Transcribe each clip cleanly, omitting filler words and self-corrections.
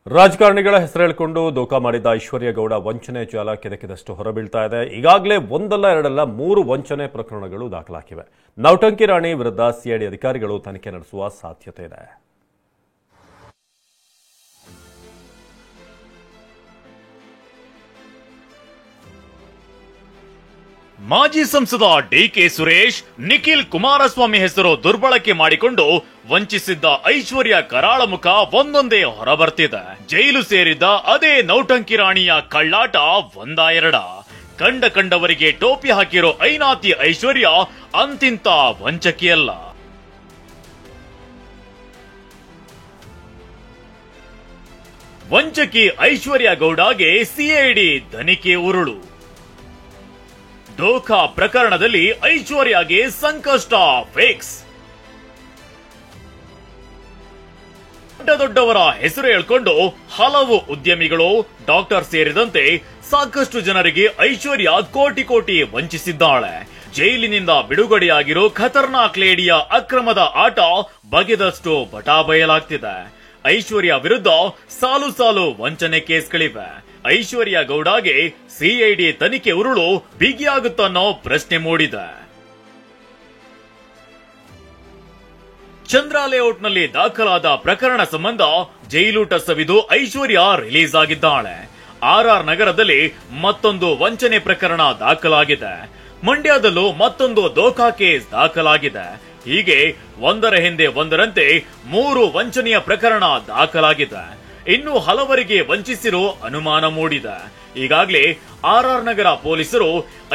ರಾಜಕಾರಣಿಗಳ ಹೆಸರು ಹೇಳಿಕೊಂಡು ದೋಖಾ ಮಾಡಿದ ಐಶ್ವರ್ಯ ಗೌಡ ವಂಚನೆ ಜಾಲ ಕೆದಕಿದಷ್ಟು ಹೊರಬೀಳ್ತಾ ಇದೆ. ಈಗಾಗಲೇ ಒಂದಲ್ಲ ಎರಡಲ್ಲ 3 ವಂಚನೆ ಪ್ರಕರಣಗಳು ದಾಖಲಾಗಿವೆ. ನೌಟಂಕಿ ರಾಣಿ ವಿರುದ್ಧ ಸಿಐಡಿ ಅಧಿಕಾರಿಗಳು ತನಿಖೆ ನಡೆಸುವ ಸಾಧ್ಯತೆ ಇದೆ. ಮಾಜಿ ಸಂಸದ ಡಿಕೆ ಸುರೇಶ್ ನಿಖಿಲ್ ಕುಮಾರಸ್ವಾಮಿ ಹೆಸರು ದುರ್ಬಳಕೆ ಮಾಡಿಕೊಂಡು ವಂಚಿಸಿದ್ದ ಐಶ್ವರ್ಯ ಕರಾಳ ಮುಖ ಒಂದೊಂದೇ ಹೊರಬರ್ತಿದೆ. ಜೈಲು ಸೇರಿದ್ದ ಅದೇ ನೌಟಂಕಿ ರಾಣಿಯ ಕಳ್ಳಾಟ ಒಂದ ಎರಡ. ಕಂಡವರಿಗೆ ಟೋಪಿ ಹಾಕಿರೋ ಐನಾತಿ ಐಶ್ವರ್ಯ ಅಂತಿಂತ ವಂಚಕಿಯಲ್ಲ. ವಂಚಕಿ ಐಶ್ವರ್ಯ ಗೌಡಗೆ ಸಿಐಡಿ ತನಿಖೆ ಉರುಳು. ದೋಖಾ ಪ್ರಕರಣದಲ್ಲಿ ಐಶ್ವರ್ಯಗೆ ಸಂಕಷ್ಟ ಫಿಕ್ಸ್. ದೊಡ್ಡವರ ಹೆಸರು ಹೇಳ್ಕೊಂಡು ಹಲವು ಉದ್ಯಮಿಗಳು, ಡಾಕ್ಟರ್ ಸೇರಿದಂತೆ ಸಾಕಷ್ಟು ಜನರಿಗೆ ಐಶ್ವರ್ಯ ಕೋಟಿ ವಂಚಿಸಿದ್ದಾಳೆ. ಜೈಲಿನಿಂದ ಬಿಡುಗಡೆಯಾಗಿರೋ ಖತರ್ನಾಕ್ ಲೇಡಿಯ ಅಕ್ರಮದ ಆಟ ಬಗೆದಷ್ಟು ಬಟಾಬಯಲಾಗ್ತಿದೆ. ಐಶ್ವರ್ಯ ವಿರುದ್ಧ ಸಾಲು ವಂಚನೆ ಕೇಸ್ಗಳಿವೆ. ಐಶ್ವರ್ಯ ಗೌಡಗೆ ಸಿಐಡಿ ತನಿಖೆ ಉರುಳು ಬಿಗಿಯಾಗುತ್ತನ್ನೋ ಪ್ರಶ್ನೆ ಮೂಡಿದೆ. ಚಂದ್ರ ಲೇಔಟ್ನಲ್ಲಿ ದಾಖಲಾದ ಪ್ರಕರಣ ಸಂಬಂಧ ಜೈಲೂಟ ಸವಿದು ಐಶ್ವರ್ಯ ರಿಲೀಸ್ ಆಗಿದ್ದಾಳೆ. ಆರ್ಆರ್ ನಗರದಲ್ಲಿ ಮತ್ತೊಂದು ವಂಚನೆ ಪ್ರಕರಣ ದಾಖಲಾಗಿದೆ. ಮಂಡ್ಯದಲ್ಲೂ ಮತ್ತೊಂದು ದೋಖಾ ಕೇಸ್ ದಾಖಲಾಗಿದೆ. ಹೀಗೆ ಒಂದರ ಹಿಂದೆ ಒಂದರಂತೆ 3 ವಂಚನೆಯ ಪ್ರಕರಣ ದಾಖಲಾಗಿದೆ. ಇನ್ನು ಹಲವರಿಗೆ ವಂಚಿಸಿರೋ ಅನುಮಾನ ಮೂಡಿದೆ. ಈಗಾಗಲೇ ಆರ್ಆರ್ ನಗರ ಪೊಲೀಸರು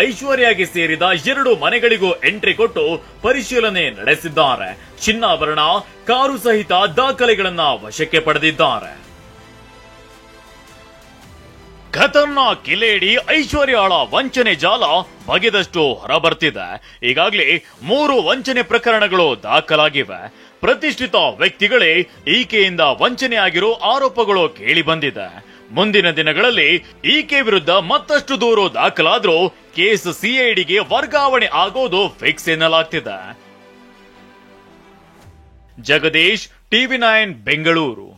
ಐಶ್ವರ್ಯಗೆ ಸೇರಿದ 2 ಮನೆಗಳಿಗೂ ಎಂಟ್ರಿ ಕೊಟ್ಟು ಪರಿಶೀಲನೆ ನಡೆಸಿದ್ದಾರೆ. ಚಿನ್ನಾಭರಣ, ಕಾರು ಸಹಿತ ದಾಖಲೆಗಳನ್ನ ವಶಕ್ಕೆ ಪಡೆದಿದ್ದಾರೆ. ಖತರ್ನಾಕ್ ಕಿಲೇಡಿ ಐಶ್ವರ್ಯಾಳ ವಂಚನೆ ಜಾಲ ಬಗೆದಷ್ಟು ಹೊರಬರ್ತಿದೆ. ಈಗಾಗಲೇ 3 ವಂಚನೆ ಪ್ರಕರಣಗಳು ದಾಖಲಾಗಿವೆ. ಪ್ರತಿಷ್ಠಿತ ವ್ಯಕ್ತಿಗಳೇ ಈಕೆಯಿಂದ ವಂಚನೆಯಾಗಿರೋ ಆರೋಪಗಳು ಕೇಳಿ ಬಂದಿದೆ. ಮುಂದಿನ ದಿನಗಳಲ್ಲಿ ಈಕೆ ವಿರುದ್ಧ ಮತ್ತಷ್ಟು ದೂರು ದಾಖಲಾದ್ರೂ ಕೇಸ್ ಸಿಐಡಿಗೆ ವರ್ಗಾವಣೆ ಆಗೋದು ಫಿಕ್ಸ್ ಎನ್ನಲಾಗ್ತಿದೆ. ಜಗದೀಶ್, ಟಿವಿ9 ಬೆಂಗಳೂರು.